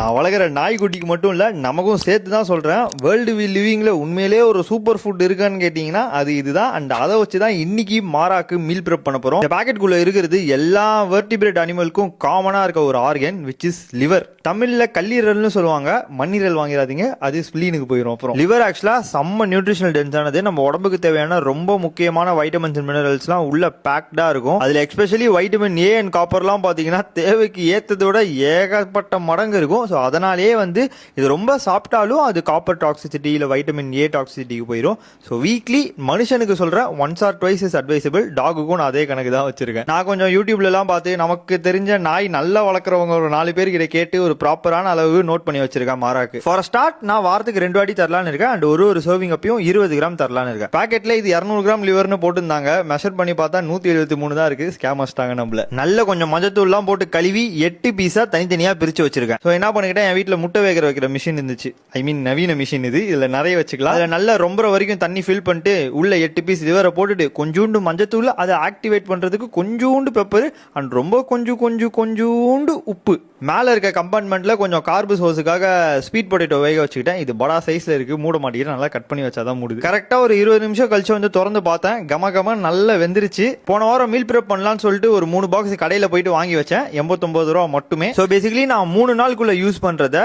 நான் வளர்க்குற நாய்க்குட்டிக்கு மட்டும் இல்லை, நமக்கும் சேர்த்து தான் சொல்கிறேன். வேர்ல்டு லிவிங்கில் உண்மையிலேயே ஒரு சூப்பர் ஃபுட் இருக்கான்னு கேட்டிங்கன்னா அது இதுதான். அண்ட் அதை வச்சு தான் இன்னைக்கு மாராக்கு மீல் ப்ரெப் பண்ண போகிறோம். இந்த பேக்கெட்டுக்குள்ளே இருக்கிறது எல்லா வெர்டிபிரேட் அனிமலுக்கும் காமனாக இருக்க ஒரு ஆர்கன், விச் இஸ் லிவர். தமிழில் கல்லீரல்னு சொல்லுவாங்க, மண்ணீரல் வாங்கிறாதீங்க, அது ஸ்பிளீனுக்கு போயிடும். அப்புறம் லிவர் ஆக்சுவலாக செம்ம நியூட்ரிஷனல் டென்ஸானது. நம்ம உடம்புக்கு தேவையான ரொம்ப முக்கியமான வைட்டமின்ஸ் அண்ட் மினரல்ஸ்லாம் உள்ள பேக்டாக இருக்கும். அதில் எஸ்பெஷலி வைட்டமின் ஏ அண்ட் காப்பர்லாம் பார்த்தீங்கன்னா தேவைக்கு ஏற்றதை விட ஏகப்பட்ட மடங்கு இருக்கும். ஸோ அதனாலேயே வந்து இது ரொம்ப சாப்பிட்டாலும் அது காப்பர் டாக்ஸிசிட்டி இல்லை வைட்டமின் ஏ டாக்ஸிசிட்டிக்கு போயிடும். ஸோ வீக்லி மனுஷனுக்கு சொல்கிறேன் once or twice is advisable. டாகுக்கும் நான் அதே கணக்கு தான் வச்சிருக்கேன். நான் கொஞ்சம் யூடியூப்லலாம் பார்த்து நமக்கு தெரிஞ்ச நாய் நல்லா வளர்க்குறவங்க ஒரு 4 பேர்கிட்ட கேட்டு ஒரு ப்ராப்பரான அளவு நோட் பண்ணி வச்சிருக்கேன் மாராக்கு. ஃபார் ஸ்டார்ட் நான் வாரத்துக்கு 2 வாட்டி தரலான்னு இருக்கேன். அண்ட் ஒரு சர்விங் அப்பயும் 20 கிராம் தரலான்னு இருக்கேன். பேக்கெட்ல இது 200 கிராம் லிவர்னு போட்டுருந்தாங்க. மெஷர் பண்ணி பார்த்தா 173 தான் இருக்கு. ஸ்கேம் வச்சிட்டாங்க நம்மள. நல்ல கொஞ்சம் மஞ்சத்தூள்லாம் போட்டு கழுவி 8 பீஸா தனித்தனியா பிரிச்சு வச்சிருக்கேன். ஸோ என்ன பண்ணிக்கிட்டேன், என் வீட்டில் முட்டை வேக வைக்கிற மிஷின் இருந்துச்சு. ஐ மீன் நவீன மிஷின் இது. இதில் நிறைய வச்சுக்கலாம். அதில் நல்லா ரொம்ப வரைக்கும் தண்ணி ஃபில் பண்ணிட்டு உள்ள 8 பீஸ் லிவரை போட்டுட்டு கொஞ்சோண்டு மஞ்சத்தூள், அதை ஆக்டிவேட் பண்றதுக்கு கொஞ்சோண்டு பெப்பர் அண்ட் ரொம்ப கொஞ்சோண்டு உப்பு. மேலே இருக்க கம்பார்ட்மெண்ட்ல கொஞ்சம் கார்பு சோர்ஸுக்காக ஸ்வீட் பொட்டேட்டோ வேக வச்சுக்கிட்டேன். இது படா சைஸ்ல இருக்கு, மூட மாட்டேங்கிட்டு நல்லா கட் பண்ணி வச்சாதான் மூடுது. கரெக்டா ஒரு 20 நிமிஷம் கழிச்சு வந்து திறந்து பார்த்தேன். கம நல்லா வெந்துருச்சு. போன வாரம் மீல் ப்ரெப் பண்ணலாம்னு சொல்லிட்டு ஒரு 3 பாக்ஸ் கடையில போயிட்டு வாங்கி வச்சேன். 89 ரூபா மட்டுமே. ஸோ பேசிக்கலி நான் 3 நாளுக்குள்ள யூஸ் பண்றத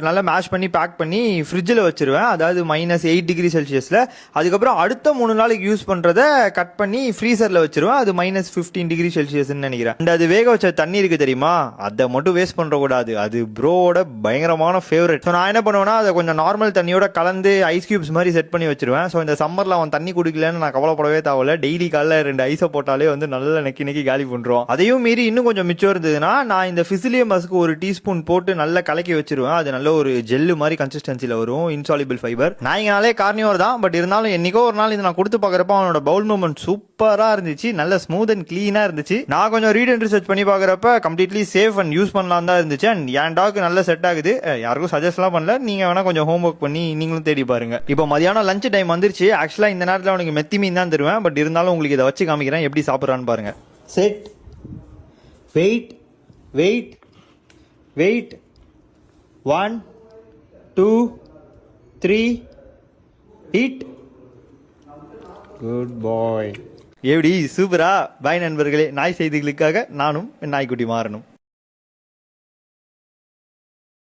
நல்லா மேஷ் பண்ணி பேக் பண்ணி ஃப்ரிட்ஜில் வச்சிருவேன். அதாவது -8 டிகிரி செல்சியஸ்ல. அதுக்கப்புறம் அடுத்த 3 நாளைக்கு யூஸ் பண்றத கட் பண்ணி ஃப்ரீசர்ல வச்சிருவேன். அது -15 டிகிரி செல்சியஸ் நினைக்கிறேன். அண்ட் அது வேக வச்ச தண்ணி இருக்கு தெரியுமா, அதை மட்டும் வேஸ்ட் பண்ற கூடாது. அது ப்ரோவோட பயங்கரமான ஃபேவரட். ஸோ நான் என்ன பண்ணுவேன்னா அதை கொஞ்சம் நார்மல் தண்ணியோட கலந்து ஐஸ் கியூப்ஸ் மாதிரி செட் பண்ணி வச்சிருவேன். ஸோ இந்த சம்மர்ல அவன் தண்ணி குடிக்கலன்னு நான் கவலைப்படவே தேவையில்ல. டெய்லி காலைல 2 ஐஸை போட்டாலே வந்து நல்லா நக்கி காலி பண்றோம். அதையும் மீறி இன்னும் கொஞ்சம் மிச்சம் இருந்ததுன்னா நான் இந்த ஃபிசிலியமஸ்க்கு 1 டீஸ்பூன் போட்டு நல்லா கலக்கி வச்சிருவேன். அது நல்ல ஒரு ஜெல்லு மாதிரி கன்சிஸ்டன்சில வரும். Insoluble fibre. நாய்ங்கனாலே கார்னியோர் தான், பட் இருந்தாலும் என்னைக்கோ ஒரு நாள் இதை நான் கொடுத்து பார்க்குறப்ப அவனோட பவுல் மூவ்மெண்ட் சூப்பரா இருந்துச்சு. நல்ல ஸ்மூத் அண்ட் கிளீனா இருந்துச்சு. நான் கொஞ்சம் ரீட் அண்ட் ரிசர்ச் பண்ணி பார்க்குறப்ப கம்ப்ளீட்லி சேஃப் அண்ட் யூஸ் பண்ணலாம் தான் இருந்துச்சு. அண்ட் என் டாக் நல்ல செட் ஆகுது. யாருக்கும் சஜஸ்ட்லாம் பண்ணல. நீங்க வேணா கொஞ்சம் ஹோம் ஒர்க் பண்ணி நீங்களும் தேடி பாருங்க. இப்போ மதியானம் லஞ்ச் டைம் வந்துருச்சு. ஆக்சுவலா இந்த நேரத்தில் உனக்கு மெத்தி மீன் தான் தருவேன். பட் இருந்தாலும் உங்களுக்கு இதை வச்சு காமிக்கிறேன் எப்படி சாப்பிட்றான்னு பாருங்க. Set, wait, wait, wait, 1 2 3 heat. Good boy. எப்படி சூப்பரா? பாய் நண்பர்களே. நாய் செய்திகளுக்காக நானும் நாய்க்குட்டி மாறணும்.